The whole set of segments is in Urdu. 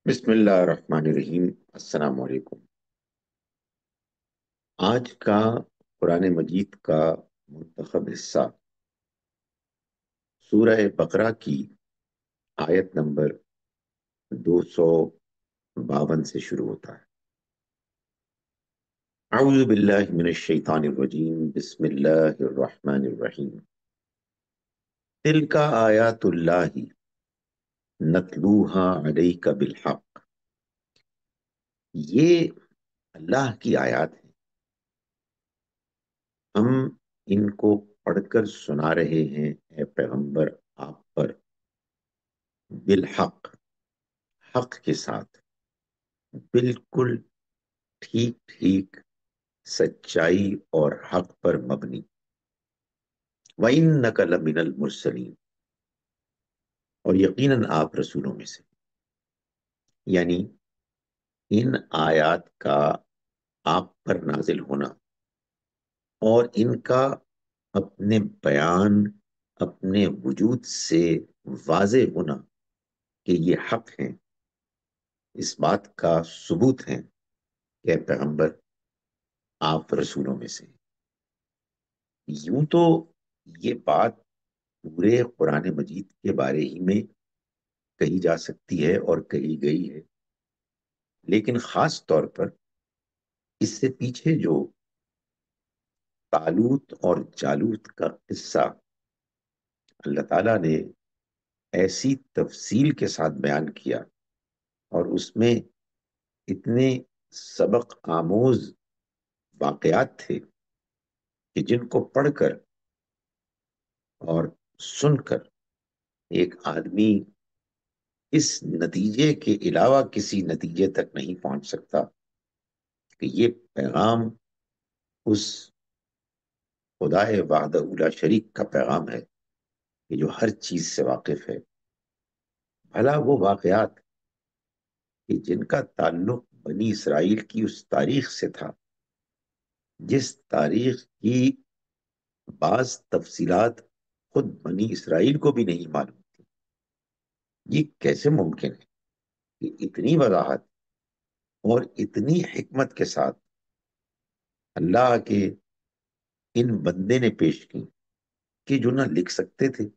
بسم اللہ الرحمن الرحیم۔ السلام علیکم۔ آج کا قرآن مجید کا منتخب حصہ سورہ بقرہ کی آیت نمبر 252 سے شروع ہوتا ہے۔ اعوذ باللہ من الشیطان الرجیم، بسم اللہ الرحمن الرحیم۔ تلک آیات اللہ نتلوہا علیک بالحق۔ یہ اللہ کی آیات ہیں، ہم ان کو پڑھ کر سنا رہے ہیں اے پیغمبر آپ پر، بالحق، حق کے ساتھ، بالکل ٹھیک ٹھیک، سچائی اور حق پر مبنی۔ وَإِنَّكَ لَمِنَ الْمُرْسَلِينَ، اور یقیناً آپ رسولوں میں سے۔ یعنی ان آیات کا آپ پر نازل ہونا اور ان کا اپنے بیان، اپنے وجود سے واضح ہونا کہ یہ حق ہیں، اس بات کا ثبوت ہے کہ اے پیغمبر آپ رسولوں میں سے۔ یوں تو یہ بات پورے قرآن مجید کے بارے ہی میں کہی جا سکتی ہے اور کہی گئی ہے، لیکن خاص طور پر اس سے پیچھے جو طالوت اور جالوت کا قصہ اللہ تعالیٰ نے ایسی تفصیل کے ساتھ بیان کیا، اور اس میں اتنے سبق آموز واقعات تھے کہ جن کو پڑھ کر اور سن کر ایک آدمی اس نتیجے کے علاوہ کسی نتیجے تک نہیں پہنچ سکتا کہ یہ پیغام اس خدا وحدہ لا شریک کا پیغام ہے کہ جو ہر چیز سے واقف ہے۔ بھلا وہ واقعات کہ جن کا تعلق بنی اسرائیل کی اس تاریخ سے تھا، جس تاریخ کی بعض تفصیلات خود بنی اسرائیل کو بھی نہیں معلوم تھی، یہ کیسے ممکن ہے کہ اتنی وضاحت اور اتنی حکمت کے ساتھ اللہ کے ان بندے نے پیش کی کہ جو نہ لکھ سکتے تھے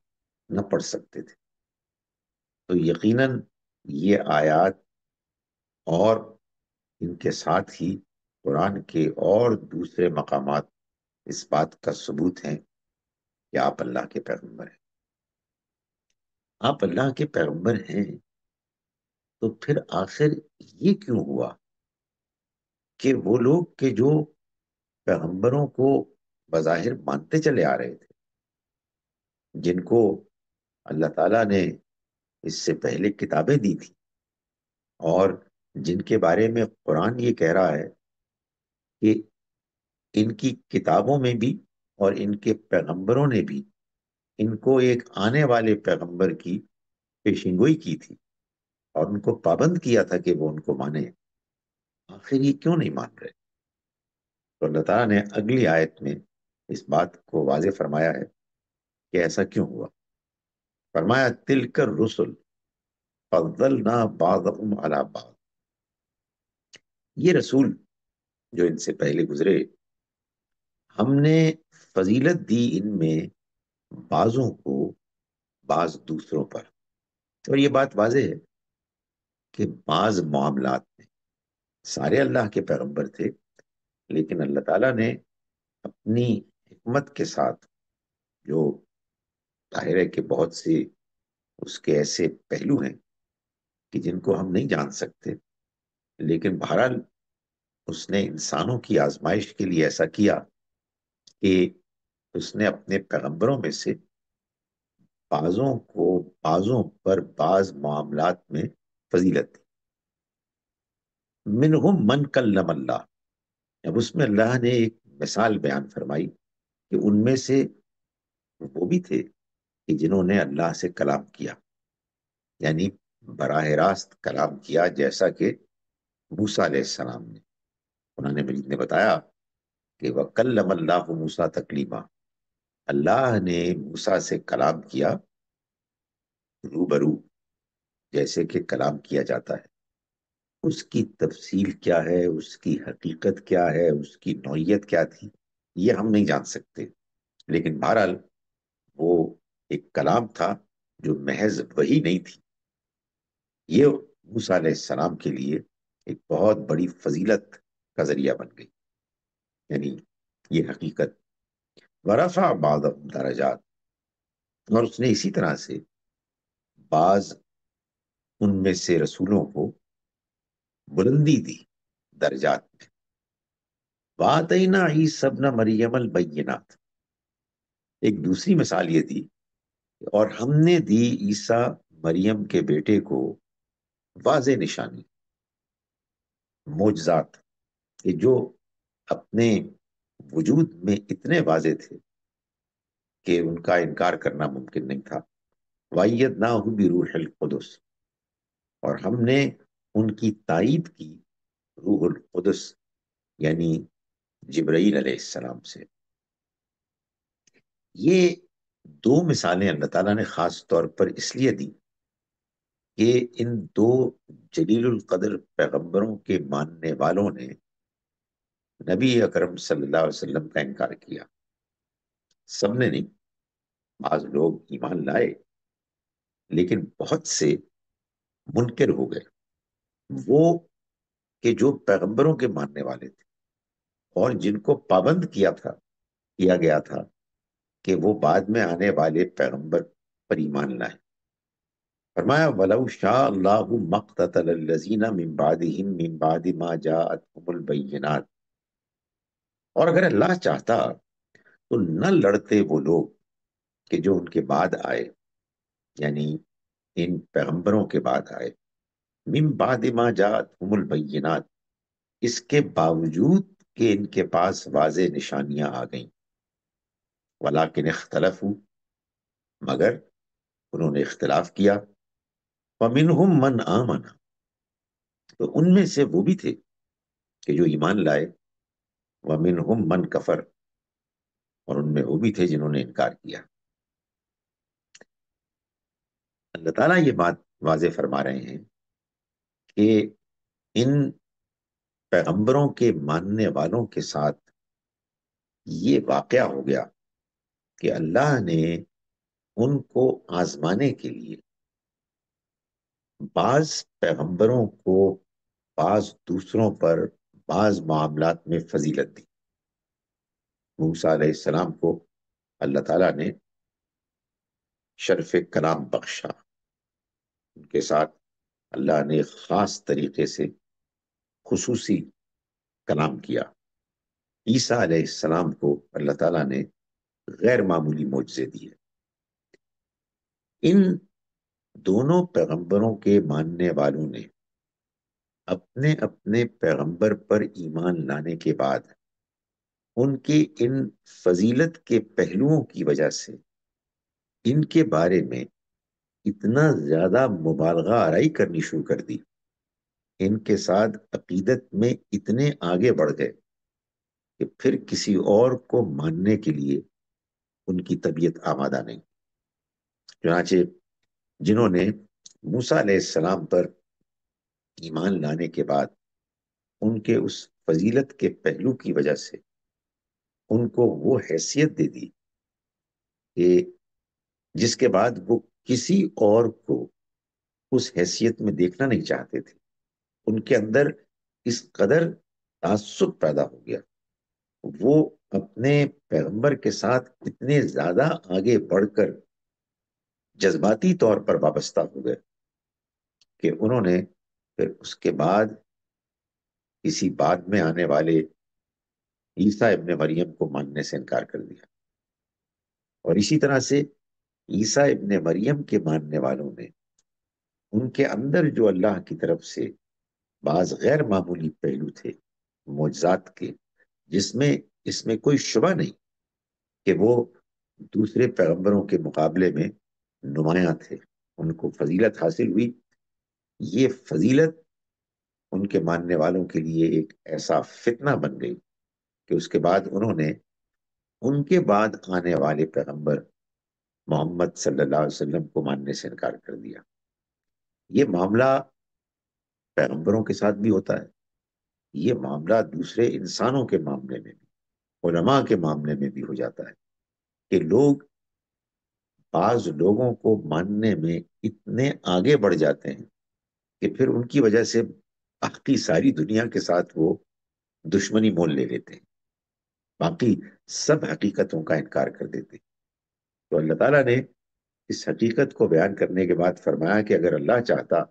نہ پڑھ سکتے تھے؟ تو یقیناً یہ آیات اور ان کے ساتھ ہی قرآن کے اور دوسرے مقامات اس بات کا ثبوت ہیں کہ آپ اللہ کے پیغمبر ہیں۔ آپ اللہ کے پیغمبر ہیں تو پھر آخر یہ کیوں ہوا کہ وہ لوگ کہ جو پیغمبروں کو بظاہر مانتے چلے آ رہے تھے، جن کو اللہ تعالیٰ نے اس سے پہلے کتابیں دی تھی اور جن کے بارے میں قرآن یہ کہہ رہا ہے کہ ان کی کتابوں میں بھی اور ان کے پیغمبروں نے بھی ان کو ایک آنے والے پیغمبر کی پیشنگوئی کی تھی اور ان کو پابند کیا تھا کہ وہ ان کو مانے، آخر یہ کیوں نہیں مان رہے؟ تو اللہ تعالیٰ نے اگلی آیت میں اس بات کو واضح فرمایا ہے کہ ایسا کیوں ہوا۔ فرمایا تلک الرسل فضلنا بعضهم علی بعض، یہ رسول جو ان سے پہلے گزرے، ہم نے فضیلت دی ان میں بعضوں کو بعض دوسروں پر۔ اور یہ بات واضح ہے کہ بعض معاملات میں سارے اللہ کے پیغمبر تھے، لیکن اللہ تعالیٰ نے اپنی حکمت کے ساتھ، جو ظاہر ہے کہ بہت سے اس کے ایسے پہلو ہیں کہ جن کو ہم نہیں جان سکتے، لیکن بہرحال اس نے انسانوں کی آزمائش کے لیے ایسا کیا کہ اس نے اپنے پیغمبروں میں سے بعضوں کو بعضوں پر بعض معاملات میں فضیلت دی۔ منہم من کلم اللہ، اب اس میں اللہ نے ایک مثال بیان فرمائی کہ ان میں سے وہ بھی تھے کہ جنہوں نے اللہ سے کلام کیا، یعنی براہ راست کلام کیا، جیسا کہ موسیٰ علیہ السلام نے۔ قرآن مجید نے بتایا کہ وَكَلَّمَ اللَّهُ مُوسَىٰ تَكْلِيمًا، اللہ نے موسیٰ سے کلام کیا روبرو، جیسے کہ کلام کیا جاتا ہے۔ اس کی تفصیل کیا ہے، اس کی حقیقت کیا ہے، اس کی نوعیت کیا تھی، یہ ہم نہیں جان سکتے. لیکن بہرحال وہ ایک کلام تھا جو محض وحی نہیں تھی. یہ موسیٰ علیہ السلام کے لیے ایک بہت بڑی فضیلت کا ذریعہ بن گئی. یعنی یہ حقیقت. ورفع بعضهم درجات، اور اس نے اسی طرح سے بعض ان میں سے رسولوں کو بلندی دی درجات میں. وآتینا عیسی ابن مریم البینات، ایک دوسری مثال یہ دی اور ہم نے دی عیسیٰ مریم کے بیٹے کو واضح نشانی، معجزات، کہ جو اپنے وجود میں اتنے واضح تھے کہ ان کا انکار کرنا ممکن نہیں تھا. وَأَيَّدْنَاهُ بِرُوحِ الْقُدُسِ، اور ہم نے ان کی تائید کی روح القدس یعنی جبرائیل علیہ السلام سے. یہ دو مثالیں اللہ تعالیٰ نے خاص طور پر اس لیے دی کہ ان دو جلیل القدر پیغمبروں کے ماننے والوں نے نبی اکرم صلی اللہ علیہ وسلم کا انکار کیا. سب نے نہیں، بعض لوگ ایمان لائے لیکن بہت سے منکر ہو گئے. وہ کہ جو پیغمبروں کے ماننے والے تھے اور جن کو پابند کیا گیا تھا کہ وہ بعد میں آنے والے پیغمبر پر ایمان لائیں. فرمایا وَلَوْ شَاءَ اللَّهُ مَا اقْتَتَلَ الَّذِينَ مِن بَعْدِهِم مِّن بَعْدِ مَا جَاءَتْهُمُ الْبَيِّنَاتُ، اور اگر اللہ چاہتا تو نہ لڑتے وہ لوگ کہ جو ان کے بعد آئے، یعنی ان پیغمبروں کے بعد آئے. من بعد ما جاءتهم البینات، اس کے باوجود کہ ان کے پاس واضح نشانیاں آ گئیں. ولیکن اختلفوا، مگر انہوں نے اختلاف کیا. ومنہم من آمن، تو ان میں سے وہ بھی تھے کہ جو ایمان لائے. ومنہم من کفر، اور ان میں وہ بھی تھے جنہوں نے انکار کیا. اللہ تعالیٰ یہ بات واضح فرما رہے ہیں کہ ان پیغمبروں کے ماننے والوں کے ساتھ یہ واقعہ ہو گیا کہ اللہ نے ان کو آزمانے کے لیے بعض پیغمبروں کو بعض دوسروں پر بعض معاملات میں فضیلت دی. موسیٰ علیہ السلام کو اللہ تعالیٰ نے شرف کلام بخشا، ان کے ساتھ اللہ نے خاص طریقے سے خصوصی کلام کیا. عیسیٰ علیہ السلام کو اللہ تعالیٰ نے غیر معمولی معجزے دیے. ان دونوں پیغمبروں کے ماننے والوں نے اپنے اپنے پیغمبر پر ایمان لانے کے بعد ان کے ان فضیلت کے پہلوؤں کی وجہ سے ان کے بارے میں اتنا زیادہ مبالغہ آرائی کرنی شروع کر دی، ان کے ساتھ عقیدت میں اتنے آگے بڑھ گئے کہ پھر کسی اور کو ماننے کے لیے ان کی طبیعت آمادہ نہیں. چنانچہ جنہوں نے موسیٰ علیہ السلام پر ایمان لانے کے بعد ان کے اس فضیلت کے پہلو کی وجہ سے ان کو وہ حیثیت دے دی کہ جس کے بعد وہ کسی اور کو اس حیثیت میں دیکھنا نہیں چاہتے تھے. ان کے اندر اس قدر تعصب پیدا ہو گیا، وہ اپنے پیغمبر کے ساتھ اتنے زیادہ آگے بڑھ کر جذباتی طور پر وابستہ ہو گئے کہ انہوں نے پھر اس کے بعد کسی بعد میں آنے والے عیسیٰ ابن مریم کو ماننے سے انکار کر دیا. اور اسی طرح سے عیسیٰ ابن مریم کے ماننے والوں نے ان کے اندر جو اللہ کی طرف سے بعض غیر معمولی پہلو تھے معجزات کے، جس میں اس میں کوئی شبہ نہیں کہ وہ دوسرے پیغمبروں کے مقابلے میں نمایاں تھے، ان کو فضیلت حاصل ہوئی. یہ فضیلت ان کے ماننے والوں کے لیے ایک ایسا فتنہ بن گئی کہ اس کے بعد انہوں نے ان کے بعد آنے والے پیغمبر محمد صلی اللہ علیہ وسلم کو ماننے سے انکار کر دیا. یہ معاملہ پیغمبروں کے ساتھ بھی ہوتا ہے، یہ معاملہ دوسرے انسانوں کے معاملے میں بھی، علماء کے معاملے میں بھی ہو جاتا ہے کہ بعض لوگوں کو ماننے میں اتنے آگے بڑھ جاتے ہیں کہ پھر ان کی وجہ سے باقی ساری دنیا کے ساتھ وہ دشمنی مول لے لیتے ہیں، باقی سب حقیقتوں کا انکار کر دیتے ہیں۔ تو اللہ تعالیٰ نے اس حقیقت کو بیان کرنے کے بعد فرمایا کہ اگر اللہ چاہتا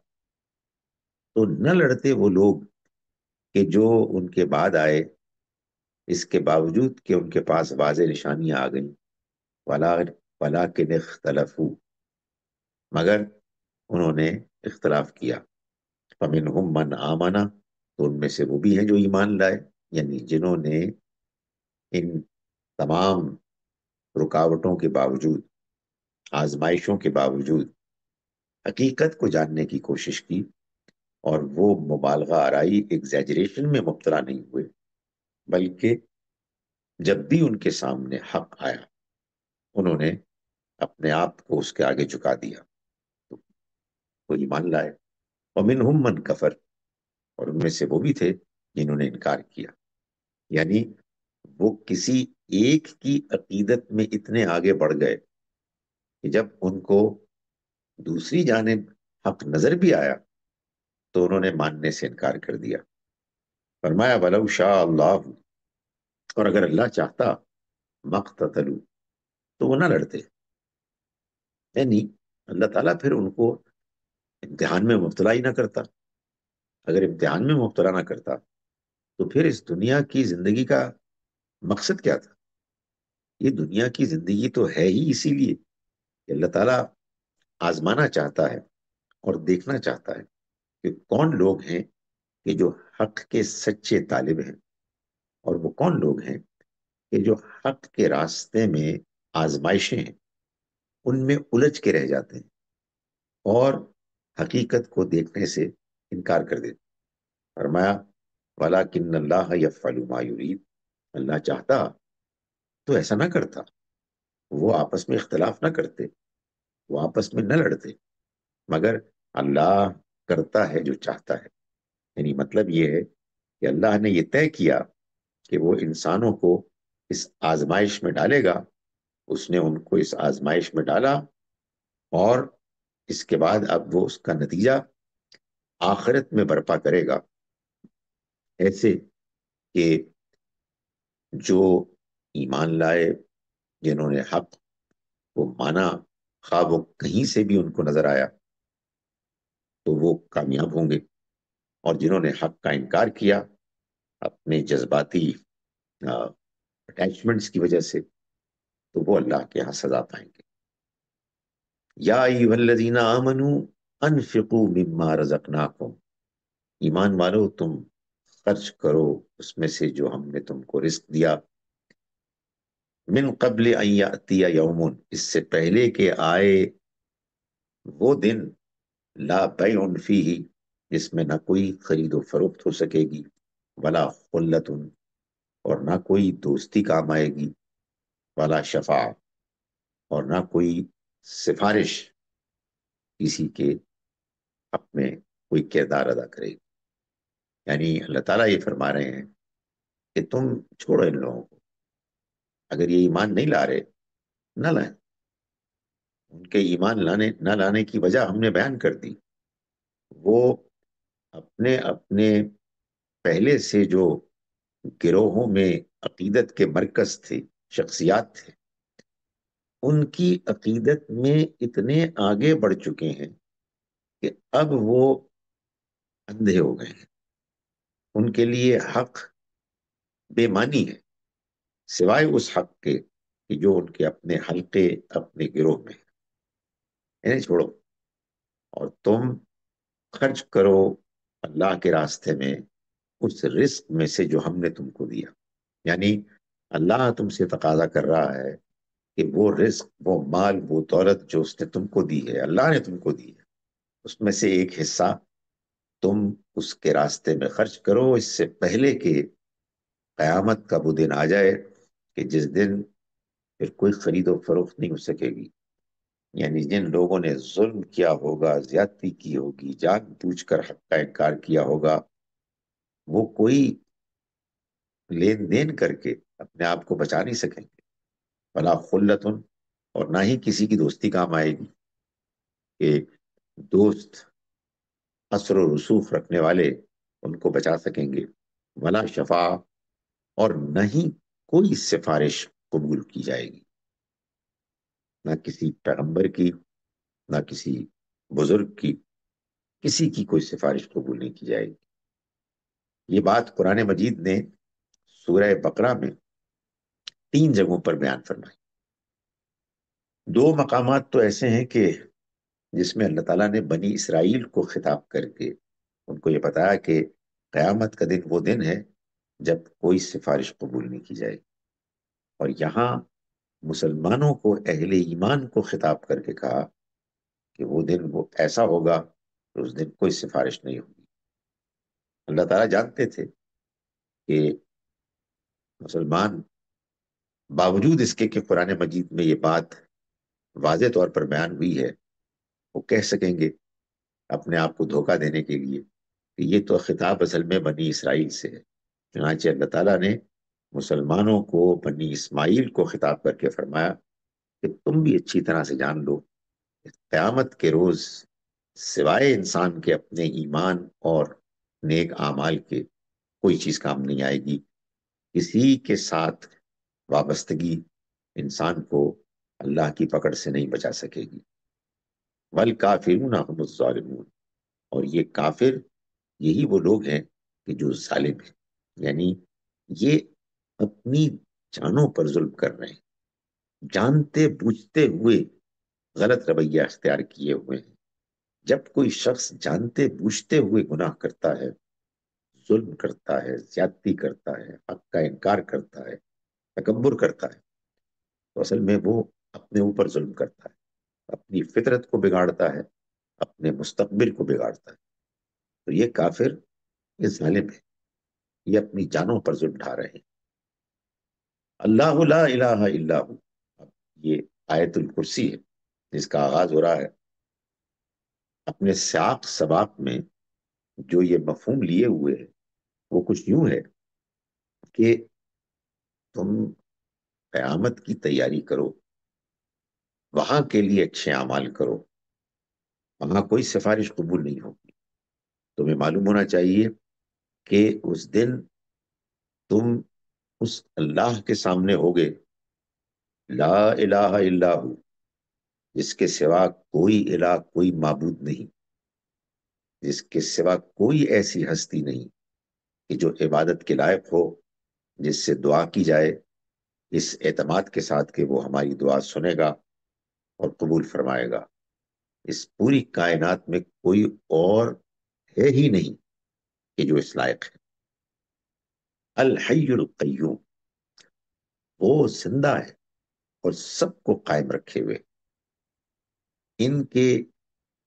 تو نہ لڑتے وہ لوگ کہ جو ان کے بعد آئے، اس کے باوجود کہ ان کے پاس واضح نشانیاں آ گئیں، ولا ولیکن اختلفوا، مگر انہوں نے اختلاف کیا۔ فمنہم من آمنا، تو ان میں سے وہ بھی ہیں جو ایمان لائے، یعنی جنہوں نے ان تمام رکاوٹوں کے باوجود، آزمائشوں کے باوجود حقیقت کو جاننے کی کوشش کی، اور وہ مبالغہ آرائی ایگزیجریشن میں مبتلا نہیں ہوئے، بلکہ جب بھی ان کے سامنے حق آیا انہوں نے اپنے آپ کو اس کے آگے جھکا دیا، تو وہ ایمان لائے۔ ومنہم من کفر، اور ان میں سے وہ بھی تھے جنہوں نے انکار کیا، یعنی وہ کسی ایک کی عقیدت میں اتنے آگے بڑھ گئے کہ جب ان کو دوسری جانب حق نظر بھی آیا تو انہوں نے ماننے سے انکار کر دیا۔ فرمایا ولو شاء اللہ، اور اگر اللہ چاہتا مقتتلوا، تو وہ نہ لڑتے، یعنی اللہ تعالیٰ پھر ان کو امتحان میں مبتلا ہی نہ کرتا۔ اگر امتحان میں مبتلا نہ کرتا تو پھر اس دنیا کی زندگی کا مقصد کیا تھا؟ یہ دنیا کی زندگی تو ہے ہی اسی لیے کہ اللہ تعالیٰ آزمانا چاہتا ہے اور دیکھنا چاہتا ہے کہ کون لوگ ہیں کہ جو حق کے سچے طالب ہیں، اور وہ کون لوگ ہیں کہ جو حق کے راستے میں آزمائشیں ہیں ان میں الجھ کے رہ جاتے ہیں اور حقیقت کو دیکھنے سے انکار کر دیتے۔ فرمایا وَلَٰكِنَّ اللَّهَ يَفْعَلُ مَا يُرِيدُ، اللہ چاہتا تو ایسا نہ کرتا، وہ آپس میں اختلاف نہ کرتے، وہ آپس میں نہ لڑتے، مگر اللہ کرتا ہے جو چاہتا ہے۔ یعنی مطلب یہ ہے کہ اللہ نے یہ طے کیا کہ وہ انسانوں کو اس آزمائش میں ڈالے گا، اس نے ان کو اس آزمائش میں ڈالا، اور اس کے بعد اب وہ اس کا نتیجہ آخرت میں برپا کرے گا، ایسے کہ جو ایمان لائے، جنہوں نے حق کو مانا، خواہ وہ کہیں سے بھی ان کو نظر آیا، تو وہ کامیاب ہوں گے، اور جنہوں نے حق کا انکار کیا اپنے جذباتی اٹیچمنٹس کی وجہ سے، تو وہ اللہ کے ہاں سزا پائیں گے۔ یا ایھا الذین آمنوا انفقوا مما رزقناکم، ایمان والو تم خرچ کرو اس میں سے جو ہم نے تم کو رزق دیا، من قبل ان یأتی یوم، اس سے پہلے کہ آئے وہ دن، لا بیع فیہ، جس میں نہ کوئی خرید و فروخت ہو سکے گی، ولا خلۃ، اور نہ کوئی دوستی کام آئے گی، ولا شفاعہ، اور نہ کوئی سفارش کسی کے حق میں کوئی کردار ادا کرے گی۔ یعنی اللہ تعالیٰ یہ فرما رہے ہیں کہ تم چھوڑو ان لوگوں کو، اگر یہ ایمان نہیں لا رہے نہ لائیں، ان کے ایمان نہ لانے کی وجہ ہم نے بیان کر دی۔ وہ اپنے اپنے پہلے سے جو گروہوں میں عقیدت کے مرکز تھے، شخصیات تھے، ان کی عقیدت میں اتنے آگے بڑھ چکے ہیں کہ اب وہ اندھے ہو گئے ہیں، ان کے لیے حق بے معنی ہے، سوائے اس حق کے کہ جو ان کے اپنے حلقے، اپنے گروہ میں ہے۔ انہیں چھوڑو اور تم خرچ کرو اللہ کے راستے میں اس رزق میں سے جو ہم نے تم کو دیا۔ یعنی اللہ تم سے تقاضا کر رہا ہے کہ وہ رزق، وہ مال، وہ دولت جو اس نے تم کو دی ہے، اللہ نے تم کو دی ہے، اس میں سے ایک حصہ تم اس کے راستے میں خرچ کرو، اس سے پہلے کہ قیامت کا وہ دن آ جائے کہ جس دن پھر کوئی خرید و فروخت نہیں ہو سکے گی، یعنی جن لوگوں نے ظلم کیا ہوگا، زیادتی کی ہوگی، جان بوجھ کر حق کا انکار کیا ہوگا، وہ کوئی لین دین کر کے اپنے آپ کو بچا نہیں سکیں گے. ولا خلتن، اور نہ ہی کسی کی دوستی کام آئے گی کہ دوست اثر و رسوخ رکھنے والے ان کو بچا سکیں گے. ولا شفا، اور نہ ہی کوئی سفارش قبول کی جائے گی، نہ کسی پیغمبر کی، نہ کسی بزرگ کی، کسی کی کوئی سفارش قبول نہیں کی جائے گی. یہ بات قرآن مجید نے سورہ بقرہ میں 3 جگہوں پر بیان فرمائی. 2 مقامات تو ایسے ہیں کہ جس میں اللہ تعالیٰ نے بنی اسرائیل کو خطاب کر کے ان کو یہ بتایا کہ قیامت کا دن وہ دن ہے جب کوئی سفارش قبول نہیں کی جائے گی. اور یہاں مسلمانوں کو، اہل ایمان کو خطاب کر کے کہا کہ وہ دن وہ ایسا ہوگا کہ اس دن کوئی سفارش نہیں ہوگی. اللہ تعالیٰ جانتے تھے کہ مسلمان باوجود اس کے کہ قرآن مجید میں یہ بات واضح طور پر بیان ہوئی ہے، وہ کہہ سکیں گے اپنے آپ کو دھوکہ دینے کے لیے کہ یہ تو خطاب اصل میں بنی اسرائیل سے ہے. چنانچہ اللہ تعالیٰ نے مسلمانوں کو، بنی اسماعیل کو خطاب کر کے فرمایا کہ تم بھی اچھی طرح سے جان لو کہ قیامت کے روز سوائے انسان کے اپنے ایمان اور نیک اعمال کے کوئی چیز کام نہیں آئے گی. کسی کے ساتھ وابستگی انسان کو اللہ کی پکڑ سے نہیں بچا سکے گی. والکافرون هم الظالمون، اور یہ کافر یہی وہ لوگ ہیں کہ جو ظالم ہیں، یعنی یہ اپنی جانوں پر ظلم کر رہے ہیں، جانتے بوجھتے ہوئے غلط رویہ اختیار کیے ہوئے ہیں. جب کوئی شخص جانتے بوجھتے ہوئے گناہ کرتا ہے، ظلم کرتا ہے، زیادتی کرتا ہے، حق کا انکار کرتا ہے، تکبر کرتا ہے، تو اصل میں وہ اپنے اوپر ظلم کرتا ہے، اپنی فطرت کو بگاڑتا ہے، اپنے مستقبل کو بگاڑتا ہے. تو یہ کافر، یہ ظالم ہے، یہ اپنی جانوں پر ظلم ڈھا رہے ہیں. اللہ لا الہ الا ہو، اب یہ آیت الکرسی ہے جس کا آغاز ہو رہا ہے. اپنے سیاق سباق میں جو یہ مفہوم لیے ہوئے ہے وہ کچھ یوں ہے کہ تم قیامت کی تیاری کرو، وہاں کے لیے اچھے اعمال کرو، وہاں کوئی سفارش قبول نہیں ہوگی. تمہیں معلوم ہونا چاہیے کہ اس دن تم اس اللہ کے سامنے ہوگے، لا الہ الا ہو، جس کے سوا کوئی الہ، کوئی معبود نہیں، جس کے سوا کوئی ایسی ہستی نہیں کہ جو عبادت کے لائق ہو، جس سے دعا کی جائے اس اعتماد کے ساتھ کہ وہ ہماری دعا سنے گا اور قبول فرمائے گا. اس پوری کائنات میں کوئی اور ہے ہی نہیں کہ جو اس لائق ہے. الحی القیوم، وہ زندہ ہے اور سب کو قائم رکھے ہوئے. ان کے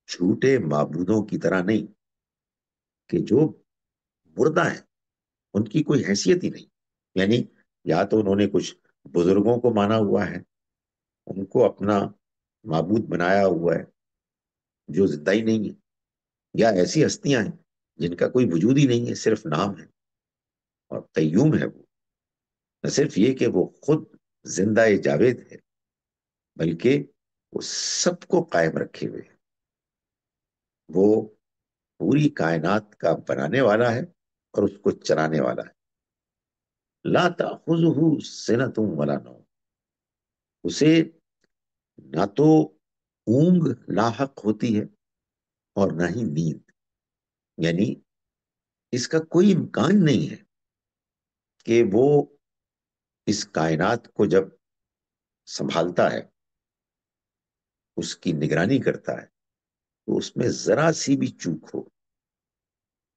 جھوٹے معبودوں کی طرح نہیں کہ جو مردہ ہیں، ان کی کوئی حیثیت ہی نہیں. یعنی یا تو انہوں نے کچھ بزرگوں کو مانا ہوا ہے، ان کو اپنا معبود بنایا ہوا ہے جو زندہ ہی نہیں ہے، یا ایسی ہستیاں ہیں جن کا کوئی وجود ہی نہیں ہے، صرف نام ہے. اور قیوم ہے وہ، نہ صرف یہ کہ وہ خود زندہ جاوید ہے، بلکہ وہ سب کو قائم رکھے ہوئے ہے. وہ پوری کائنات کا بنانے والا ہے اور اس کو چلانے والا ہے. لا تأخذہ سنۃ ولا نوم، اسے نہ تو اونگ لاحق ہوتی ہے اور نہ ہی نیند. یعنی اس کا کوئی امکان نہیں ہے کہ وہ اس کائنات کو جب سنبھالتا ہے، اس کی نگرانی کرتا ہے، تو اس میں ذرا سی بھی چوک ہو،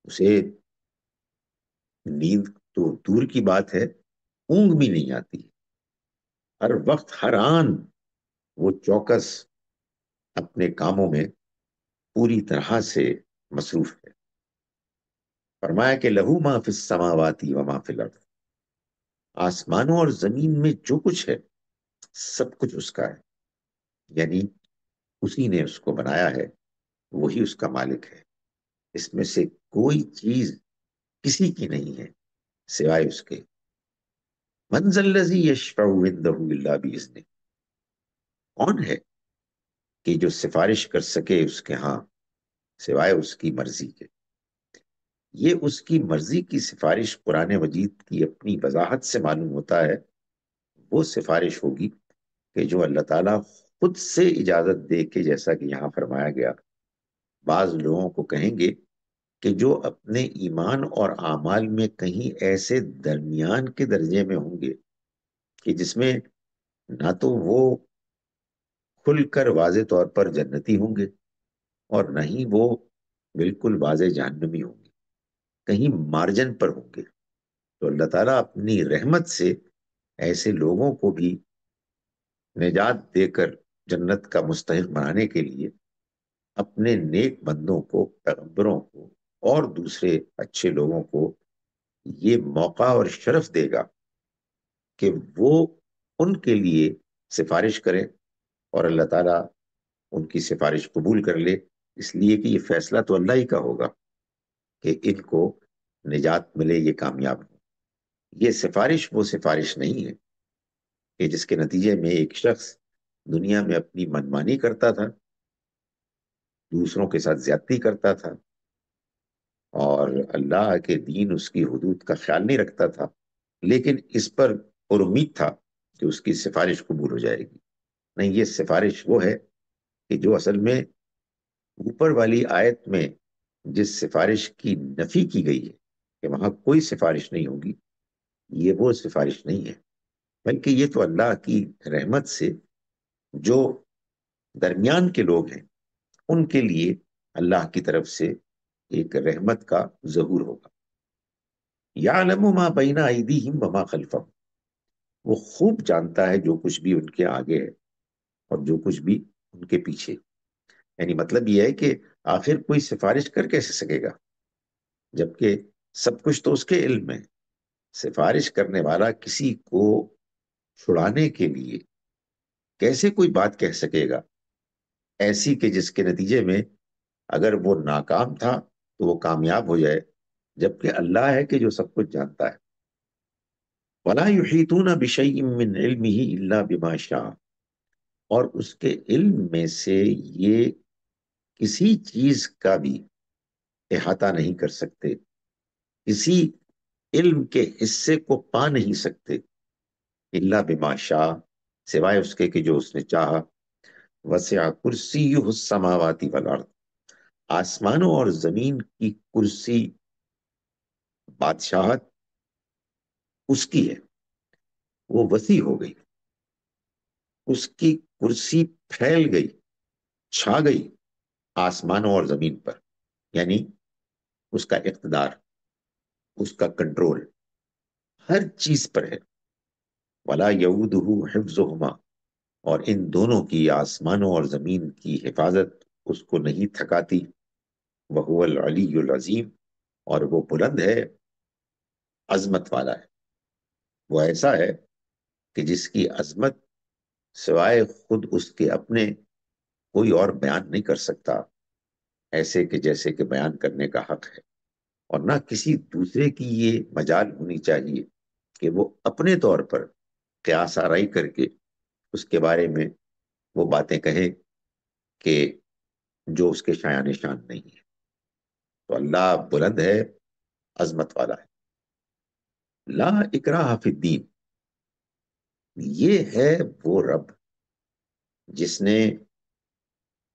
اسے نیند تو دور کی بات ہے، اونگ بھی نہیں آتی. ہر وقت ہر آن وہ چوکس اپنے کاموں میں پوری طرح سے مصروف ہے. فرمایا کہ لہو ما فی السماوات و ما فی الارض، آسمانوں اور زمین میں جو کچھ ہے سب کچھ اس کا ہے. یعنی اسی نے اس کو بنایا ہے، وہی اس کا مالک ہے، اس میں سے کوئی چیز کسی کی نہیں ہے سوائے اس کے۔ من ذا الذی یشفع عنده الا باذنہ، کون ہے کہ جو سفارش کر سکے اس کے ہاں سوائے اس کی مرضی کے؟ یہ اس کی مرضی کی سفارش قرآن مجید کی اپنی وضاحت سے معلوم ہوتا ہے۔ وہ سفارش ہوگی کہ جو اللہ تعالیٰ خود سے اجازت دے کے، جیسا کہ یہاں فرمایا گیا، بعض لوگوں کو کہیں گے کہ جو اپنے ایمان اور اعمال میں کہیں ایسے درمیان کے درجے میں ہوں گے کہ جس میں نہ تو وہ کھل کر واضح طور پر جنتی ہوں گے اور نہ ہی وہ بالکل واضح جہنمی ہوں گے، کہیں مارجن پر ہوں گے، تو اللہ تعالیٰ اپنی رحمت سے ایسے لوگوں کو بھی نجات دے کر جنت کا مستحق بنانے کے لیے اپنے نیک بندوں کو، پیغمبروں کو اور دوسرے اچھے لوگوں کو یہ موقع اور شرف دے گا کہ وہ ان کے لیے سفارش کریں، اور اللہ تعالیٰ ان کی سفارش قبول کر لے، اس لیے کہ یہ فیصلہ تو اللہ ہی کا ہوگا کہ ان کو نجات ملے، یہ کامیاب ہو۔ یہ سفارش وہ سفارش نہیں ہے کہ جس کے نتیجے میں ایک شخص دنیا میں اپنی منمانی کرتا تھا، دوسروں کے ساتھ زیادتی کرتا تھا، اور اللہ کے دین، اس کی حدود کا خیال نہیں رکھتا تھا، لیکن اس پر اور امید تھا کہ اس کی سفارش قبول ہو جائے گی۔ نہیں، یہ سفارش وہ ہے کہ جو اصل میں اوپر والی آیت میں جس سفارش کی نفی کی گئی ہے کہ وہاں کوئی سفارش نہیں ہوگی، یہ وہ سفارش نہیں ہے، بلکہ یہ تو اللہ کی رحمت سے جو درمیان کے لوگ ہیں ان کے لیے اللہ کی طرف سے ایک رحمت کا ظہور ہوگا۔ یعلم ما بین ایدیہم وما خلفہم، وہ خوب جانتا ہے جو کچھ بھی ان کے آگے ہے اور جو کچھ بھی ان کے پیچھے۔ یعنی مطلب یہ ہے کہ آخر کوئی سفارش کر کیسے سکے گا جبکہ سب کچھ تو اس کے علم میں۔ سفارش کرنے والا کسی کو چھڑانے کے لیے کیسے کوئی بات کہہ سکے گا ایسی کہ جس کے نتیجے میں اگر وہ ناکام تھا تو وہ کامیاب ہو جائے، جبکہ اللہ ہے کہ جو سب کچھ جانتا ہے۔ وَلَا يُحِيطُونَ بِشَيْءٍ مِّنْ عِلْمِهِ إِلَّا بِمَا شَاءَ، اور اس کے علم میں سے یہ کسی چیز کا بھی احاطہ نہیں کر سکتے، کسی علم کے حصے کو پا نہیں سکتے، الا بما شاء، سوائے اس کے کہ جو اس نے چاہا۔ وسع کرسیہ السماوات والارض، آسمانوں اور زمین کی کرسی، بادشاہت اس کی ہے، وہ وسیع ہو گئی، اس کی کرسی پھیل گئی، چھا گئی آسمانوں اور زمین پر، یعنی اس کا اقتدار، اس کا کنٹرول ہر چیز پر ہے۔ ولا یعودہ حفظہما، اور ان دونوں کی، آسمانوں اور زمین کی حفاظت اس کو نہیں تھکاتی۔ وہو العلی العظیم، اور وہ بلند ہے، عظمت والا ہے، وہ ایسا ہے کہ جس کی عظمت سوائے خود اس کے اپنے کوئی اور بیان نہیں کر سکتا، ایسے کہ جیسے کہ بیان کرنے کا حق ہے، اور نہ کسی دوسرے کی یہ مجال ہونی چاہیے کہ وہ اپنے طور پر قیاس آرائی کر کے اس کے بارے میں وہ باتیں کہے کہ جو اس کے شایان شان نہیں ہے۔ تو اللہ بلند ہے، عظمت والا ہے۔ لا اکراہ فی الدین، یہ ہے وہ رب جس نے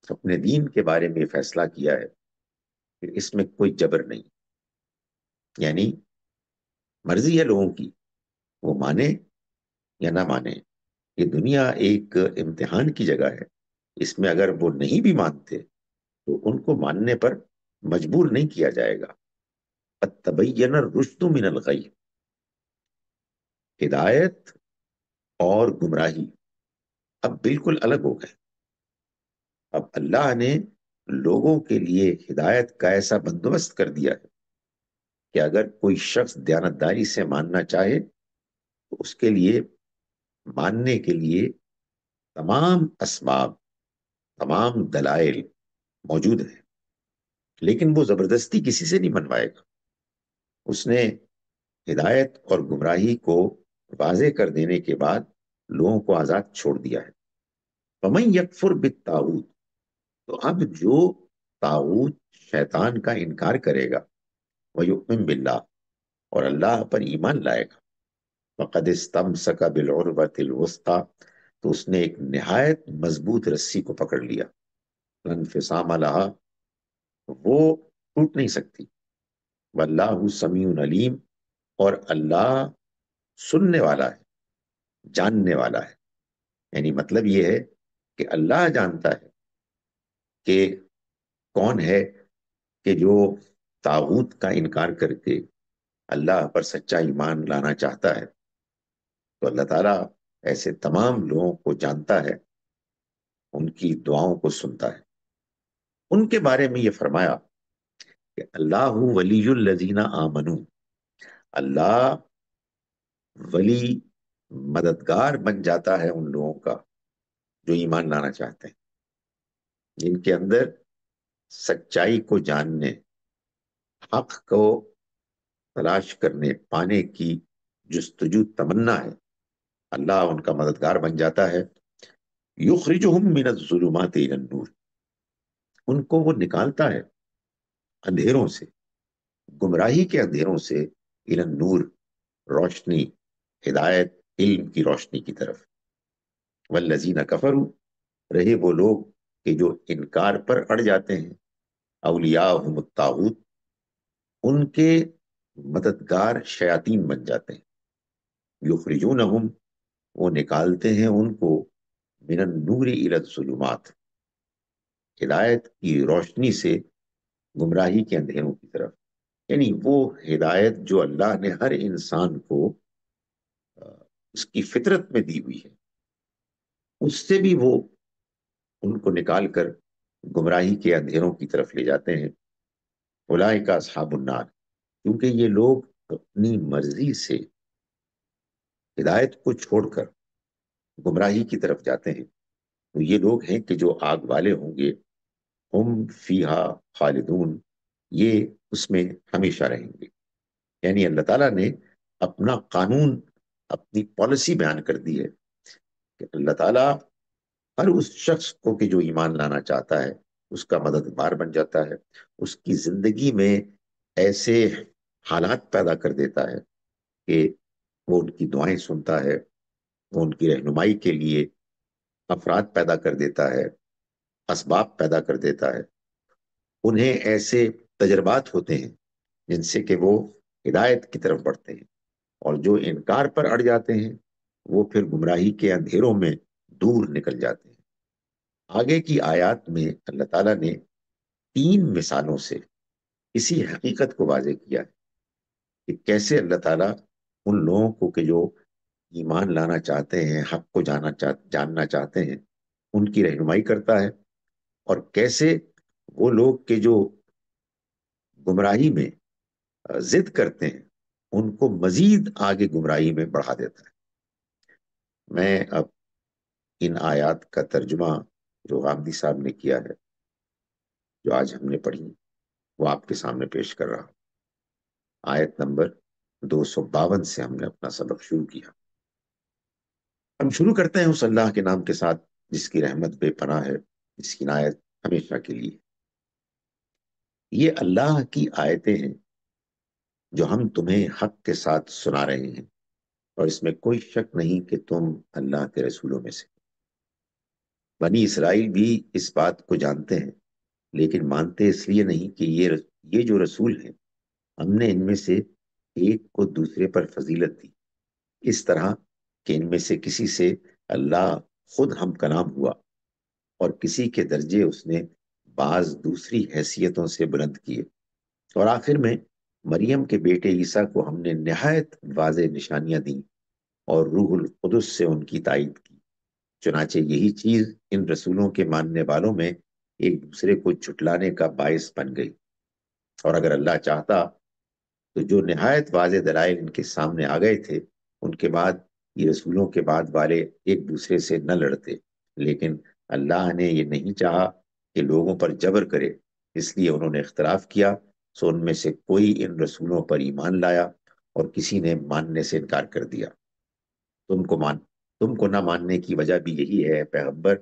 اپنے دین کے بارے میں فیصلہ کیا ہے کہ اس میں کوئی جبر نہیں، یعنی مرضی ہے لوگوں کی، وہ مانے یا نہ مانے۔ یہ دنیا ایک امتحان کی جگہ ہے، اس میں اگر وہ نہیں بھی مانتے تو ان کو ماننے پر مجبور نہیں کیا جائے گا۔ قد تبین الرشد من الغی، ہدایت اور گمراہی اب بالکل الگ ہو گئے۔ اب اللہ نے لوگوں کے لیے ہدایت کا ایسا بندوبست کر دیا ہے کہ اگر کوئی شخص دیانتداری سے ماننا چاہے تو اس کے لیے ماننے کے لیے تمام اسباب تمام دلائل موجود ہیں، لیکن وہ زبردستی کسی سے نہیں منوائے گا. اس نے ہدایت اور گمراہی کو واضح کر دینے کے بعد لوگوں کو آزاد چھوڑ دیا ہے. فَمَن يَكْفُرْ بِالطَّاغُوتِ، تو اب جو طاغوت شیطان کا انکار کرے گا، وَيُؤْمِن بِاللَّهِ، اور اللہ پر ایمان لائے گا، فَقَدِ اسْتَمْسَكَ بِالْعُرْوَةِ الْوُثْقَىٰ، تو اس نے ایک نہایت مضبوط رسی کو پکڑ لیا. لَا انفصام لَهَا، وہ ٹوٹ نہیں سکتی. وَاللَّهُ سَمِيعٌ عَلِيمٌ، اور اللہ سننے والا ہے، جاننے والا ہے. یعنی مطلب یہ ہے کہ اللہ جانتا ہے کہ کون ہے کہ جو طاغوت کا انکار کر کے اللہ پر سچا ایمان لانا چاہتا ہے. تو اللہ تعالیٰ ایسے تمام لوگوں کو جانتا ہے، ان کی دعاؤں کو سنتا ہے. ان کے بارے میں یہ فرمایا کہ اللہ ولی الذین آمنوا، اللہ ولی، مددگار بن جاتا ہے ان لوگوں کا جو ایمان لانا چاہتے ہیں، جن کے اندر سچائی کو جاننے، حق کو تلاش کرنے، پانے کی جستجو تمنا ہے. اللہ ان کا مددگار بن جاتا ہے. یخرجہم من الظلمات الی النور، ان کو وہ نکالتا ہے اندھیروں سے، گمراہی کے اندھیروں سے، الی النور، روشنی، ہدایت، علم کی روشنی کی طرف. والذین کفروا، رہے وہ لوگ کہ جو انکار پر اڑ جاتے ہیں، اولیاءہم الطاغوت، ان کے مددگار شیاطین بن جاتے ہیں. یخرجونہم، وہ نکالتے ہیں ان کو، من النور الی الظلمات، ہدایت کی روشنی سے گمراہی کے اندھیروں کی طرف. یعنی وہ ہدایت جو اللہ نے ہر انسان کو اس کی فطرت میں دی ہوئی ہے، اس سے بھی وہ ان کو نکال کر گمراہی کے اندھیروں کی طرف لے جاتے ہیں. اولئک اصحاب النار، کیونکہ یہ لوگ اپنی مرضی سے ہدایت کو چھوڑ کر گمراہی کی طرف جاتے ہیں، تو یہ لوگ ہیں کہ جو آگ والے ہوں گے. ہم فیہا خالدون، یہ اس میں ہمیشہ رہیں گے. یعنی اللہ تعالیٰ نے اپنا قانون، اپنی پالیسی بیان کر دی ہے کہ اللہ تعالیٰ ہر اس شخص کو کہ جو ایمان لانا چاہتا ہے اس کا مددگار بن جاتا ہے، اس کی زندگی میں ایسے حالات پیدا کر دیتا ہے کہ وہ ان کی دعائیں سنتا ہے، وہ ان کی رہنمائی کے لیے افراد پیدا کر دیتا ہے، اسباب پیدا کر دیتا ہے. انہیں ایسے تجربات ہوتے ہیں جن سے کہ وہ ہدایت کی طرف بڑھتے ہیں، اور جو انکار پر اڑ جاتے ہیں وہ پھر گمراہی کے اندھیروں میں دور نکل جاتے ہیں. آگے کی آیات میں اللہ تعالیٰ نے 3 مثالوں سے اسی حقیقت کو واضح کیا ہے کہ کیسے اللہ تعالیٰ ان لوگوں کو کہ جو ایمان لانا چاہتے ہیں، حق کو جاننا چاہتے ہیں، ان کی رہنمائی کرتا ہے، اور کیسے وہ لوگ کہ جو گمراہی میں ضد کرتے ہیں ان کو مزید آگے گمراہی میں بڑھا دیتا ہے. میں اب ان آیات کا ترجمہ جو غامدی صاحب نے کیا ہے، جو آج ہم نے پڑھی، وہ آپ کے سامنے پیش کر رہا ہوں. آیت نمبر 252 سے ہم نے اپنا سبق شروع کیا. ہم شروع کرتے ہیں اس اللہ کے نام کے ساتھ جس کی رحمت بے پناہ ہے، جس کی عنایت ہمیشہ کے لیے. یہ اللہ کی آیتیں ہیں جو ہم تمہیں حق کے ساتھ سنا رہے ہیں، اور اس میں کوئی شک نہیں کہ تم اللہ کے رسولوں میں سے. بنی اسرائیل بھی اس بات کو جانتے ہیں، لیکن مانتے اس لیے نہیں کہ یہ جو رسول ہیں، ہم نے ان میں سے ایک کو دوسرے پر فضیلت دی، اس طرح کہ ان میں سے کسی سے اللہ خود ہم کلام ہوا، اور کسی کے درجے اس نے بعض دوسری حیثیتوں سے بلند کیے. اور آخر میں مریم کے بیٹے عیسیٰ کو ہم نے نہایت واضح نشانیاں دیں اور روح القدس سے ان کی تائید کی. چنانچہ یہی چیز ان رسولوں کے ماننے والوں میں ایک دوسرے کو جھٹلانے کا باعث بن گئی. اور اگر اللہ چاہتا تو جو نہایت واضح دلائل ان کے سامنے آ گئے تھے، ان کے بعد یہ رسولوں کے بعد والے ایک دوسرے سے نہ لڑتے، لیکن اللہ نے یہ نہیں چاہا کہ لوگوں پر جبر کرے، اس لیے انہوں نے اختلاف کیا، سو ان میں سے کوئی ان رسولوں پر ایمان لایا اور کسی نے ماننے سے انکار کر دیا۔ تم کو مان تم کو نہ ماننے کی وجہ بھی یہی ہے پیغمبر،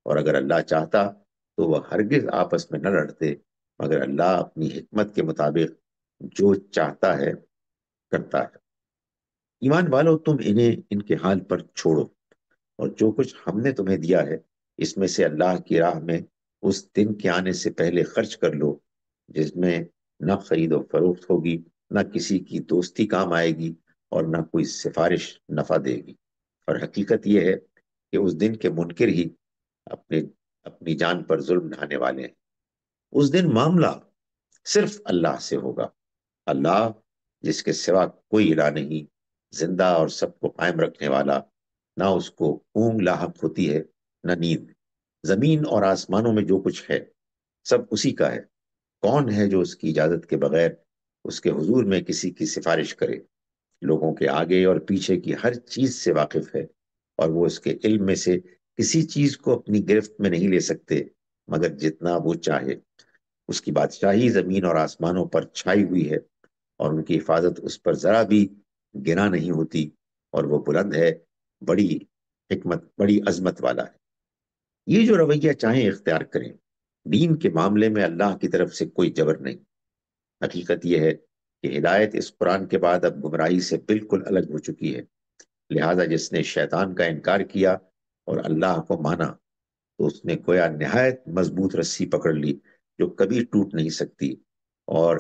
اور اگر اللہ چاہتا تو وہ ہرگز آپس میں نہ لڑتے، مگر اللہ اپنی حکمت کے مطابق جو چاہتا ہے کرتا ہے۔ ایمان والو، تم انہیں ان کے حال پر چھوڑو، اور جو کچھ ہم نے تمہیں دیا ہے اس میں سے اللہ کی راہ میں اس دن کے آنے سے پہلے خرچ کر لو جس میں نہ خرید و فروخت ہوگی، نہ کسی کی دوستی کام آئے گی، اور نہ کوئی سفارش نفع دے گی۔ اور حقیقت یہ ہے کہ اس دن کے منکر ہی اپنے اپنی جان پر ظلم ڈھانے والے ہیں۔ اس دن معاملہ صرف اللہ سے ہوگا، اللہ جس کے سوا کوئی الہ نہیں، زندہ اور سب کو قائم رکھنے والا، نہ اس کو اونگ لاحق ہوتی ہے نہ نیند۔ زمین اور آسمانوں میں جو کچھ ہے سب اسی کا ہے۔ کون ہے جو اس کی اجازت کے بغیر اس کے حضور میں کسی کی سفارش کرے؟ لوگوں کے آگے اور پیچھے کی ہر چیز سے واقف ہے، اور وہ اس کے علم میں سے کسی چیز کو اپنی گرفت میں نہیں لے سکتے مگر جتنا وہ چاہے۔ اس کی بادشاہی زمین اور آسمانوں پر چھائی ہوئی ہے، اور ان کی حفاظت اس پر ذرا بھی گنا نہیں ہوتی، اور وہ بلند ہے، بڑی بڑی عظمت والا ہے۔ یہ جو رویہ چاہیں اختیار کریں، دین کے معاملے میں اللہ کی طرف سے کوئی جبر نہیں۔ حقیقت یہ ہے کہ ہدایت اس قرآن کے بعد اب گمراہی سے بالکل الگ ہو چکی ہے، لہذا جس نے شیطان کا انکار کیا اور اللہ کو مانا تو اس نے گویا نہایت مضبوط رسی پکڑ لی جو کبھی ٹوٹ نہیں سکتی، اور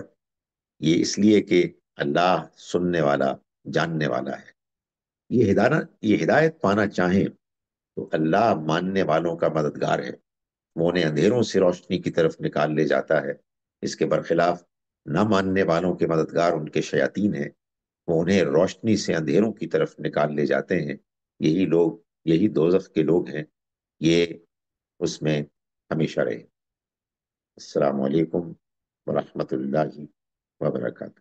یہ اس لیے کہ اللہ سننے والا، جاننے والا ہے۔ یہ ہدایت پانا چاہیں تو اللہ ماننے والوں کا مددگار ہے، وہ انہیں اندھیروں سے روشنی کی طرف نکال لے جاتا ہے۔ اس کے برخلاف نہ ماننے والوں کے مددگار ان کے شیاطین ہیں، وہ انہیں روشنی سے اندھیروں کی طرف نکال لے جاتے ہیں۔ یہی دوزخ کے لوگ ہیں، یہ اس میں ہمیشہ رہے۔ السلام علیکم ورحمۃ اللہ وبرکاتہ۔